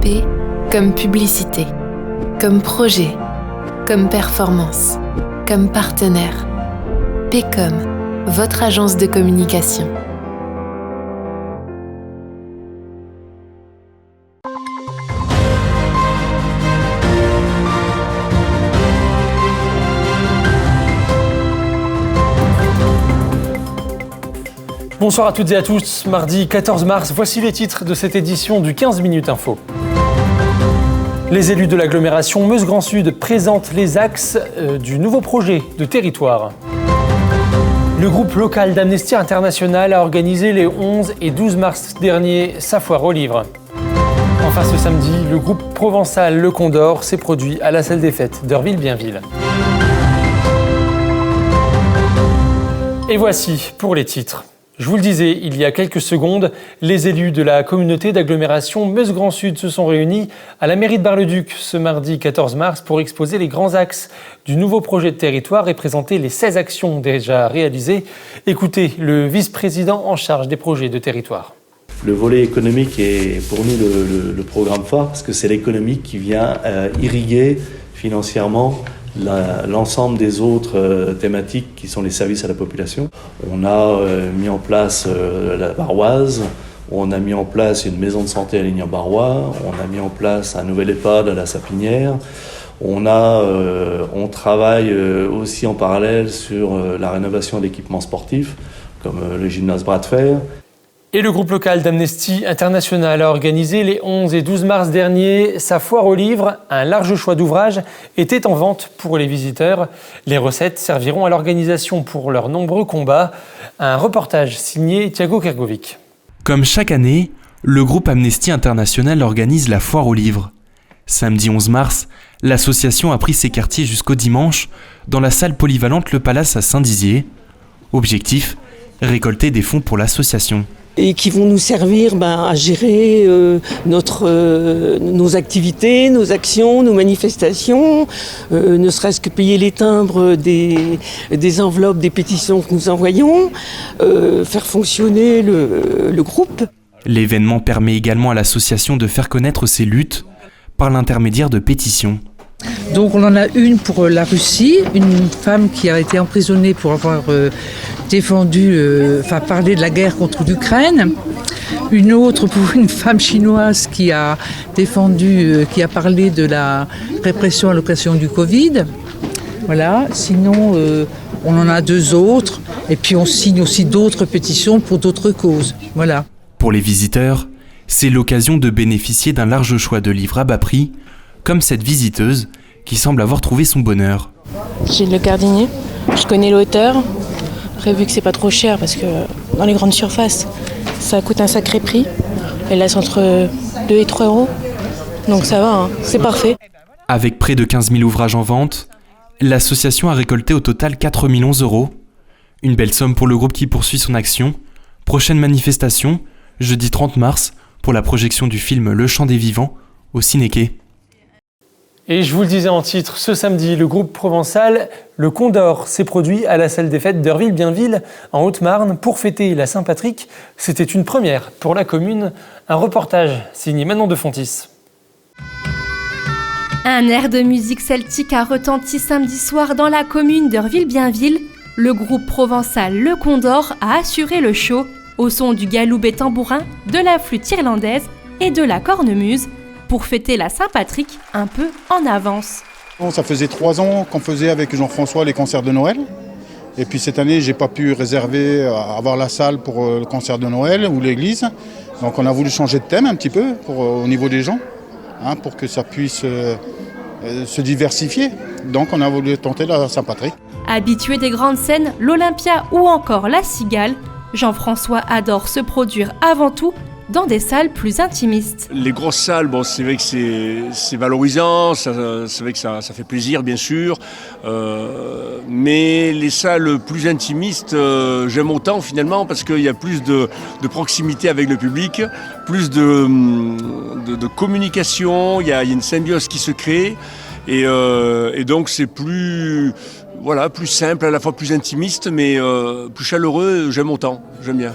P comme publicité, comme projet, comme performance, comme partenaire. P comme votre agence de communication. Bonsoir à toutes et à tous, mardi 14 mars, voici les titres de cette édition du 15 minutes info. Les élus de l'agglomération Meuse-Grand Sud présentent les axes du nouveau projet de territoire. Le groupe local d'Amnesty International a organisé les 11 et 12 mars dernier sa foire aux livres. Enfin ce samedi, le groupe provençal Le Condor s'est produit à la salle des fêtes d'Heurville-Bienville. Et voici pour les titres. Je vous le disais il y a quelques secondes, les élus de la communauté d'agglomération Meuse-Grand Sud se sont réunis à la mairie de Bar-le-Duc ce mardi 14 mars pour exposer les grands axes du nouveau projet de territoire et présenter les 16 actions déjà réalisées. Écoutez le vice-président en charge des projets de territoire. Le volet économique est pour nous le programme phare parce que c'est l'économie qui vient irriguer financièrement l'ensemble des autres thématiques qui sont les services à la population. On a mis en place la Barroise, on a mis en place une maison de santé à Lignan-Barrois, on a mis en place un nouvel EHPAD à la Sapinière, on travaille aussi en parallèle sur la rénovation d'équipements sportifs comme le gymnase Bras de Fer. Et le groupe local d'Amnesty International a organisé les 11 et 12 mars dernier sa foire aux livres. Un large choix d'ouvrages était en vente pour les visiteurs. Les recettes serviront à l'organisation pour leurs nombreux combats. Un reportage signé Thiago Kergovic. Comme chaque année, le groupe Amnesty International organise la foire aux livres. Samedi 11 mars, l'association a pris ses quartiers jusqu'au dimanche dans la salle polyvalente Le Palace à Saint-Dizier. Objectif, récolter des fonds pour l'association. Et qui vont nous servir à gérer nos activités, nos actions, nos manifestations, ne serait-ce que payer les timbres des enveloppes, des pétitions que nous envoyons, faire fonctionner le groupe. L'événement permet également à l'association de faire connaître ses luttes par l'intermédiaire de pétitions. Donc on en a une pour la Russie, une femme qui a été emprisonnée pour avoir parlé de la guerre contre l'Ukraine. Une autre pour une femme chinoise qui a parlé de la répression à l'occasion du Covid. Voilà, sinon on en a deux autres et puis on signe aussi d'autres pétitions pour d'autres causes. Voilà. Pour les visiteurs, c'est l'occasion de bénéficier d'un large choix de livres à bas prix, comme cette visiteuse qui semble avoir trouvé son bonheur. Gilles Le Gardinier, je connais l'auteur, vu que c'est pas trop cher parce que dans les grandes surfaces ça coûte un sacré prix. Elle laisse entre 2 et 3 euros, donc ça va, c'est parfait. Avec près de 15 000 ouvrages en vente, l'association a récolté au total 4 millions d'euros. Une belle somme pour le groupe qui poursuit son action. Prochaine manifestation, jeudi 30 mars, pour la projection du film Le Chant des Vivants au Ciné-Quai. Et je vous le disais en titre, ce samedi, le groupe provençal Le Condor s'est produit à la salle des fêtes d'Heurville-Bienville, en Haute-Marne, pour fêter la Saint-Patrick. C'était une première pour la commune. Un reportage signé Manon de Fontis. Un air de musique celtique a retenti samedi soir dans la commune d'Heurville-Bienville. Le groupe provençal Le Condor a assuré le show au son du galoubet tambourin, de la flûte irlandaise et de la cornemuse, pour fêter la Saint-Patrick un peu en avance. Ça faisait 3 ans qu'on faisait avec Jean-François les concerts de Noël. Et puis cette année, j'ai pas pu réserver, avoir la salle pour le concert de Noël ou l'église. Donc on a voulu changer de thème un petit peu au niveau des gens, pour que ça puisse se diversifier. Donc on a voulu tenter la Saint-Patrick. Habitué des grandes scènes, l'Olympia ou encore la Cigale, Jean-François adore se produire avant tout dans des salles plus intimistes. Les grosses salles, c'est vrai que c'est valorisant, c'est vrai que ça fait plaisir bien sûr, mais les salles plus intimistes, j'aime autant finalement parce qu'il y a plus de proximité avec le public, plus de communication, il y a une symbiose qui se crée et donc c'est plus simple, à la fois plus intimiste mais plus chaleureux, j'aime autant, j'aime bien.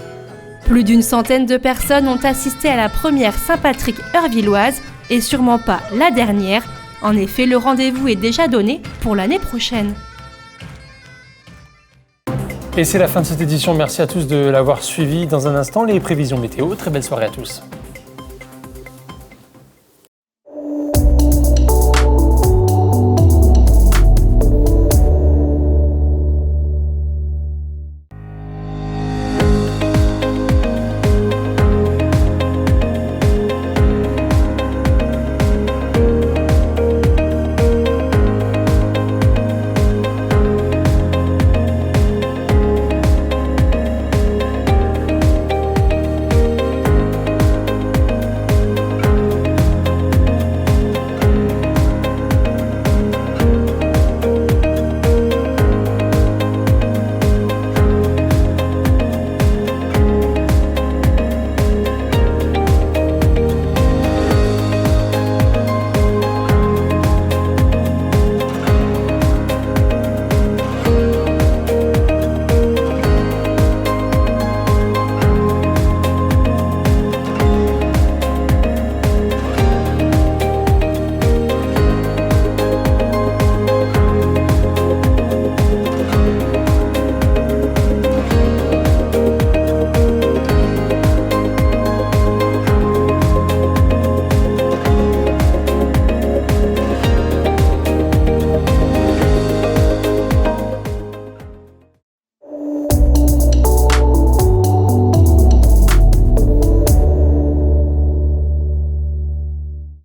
Plus d'une centaine de personnes ont assisté à la première Saint-Patrick heurvilloise. et sûrement pas la dernière. En effet, le rendez-vous est déjà donné pour l'année prochaine. Et c'est la fin de cette édition. Merci à tous de l'avoir suivi. Dans un instant, les prévisions météo. Très belle soirée à tous.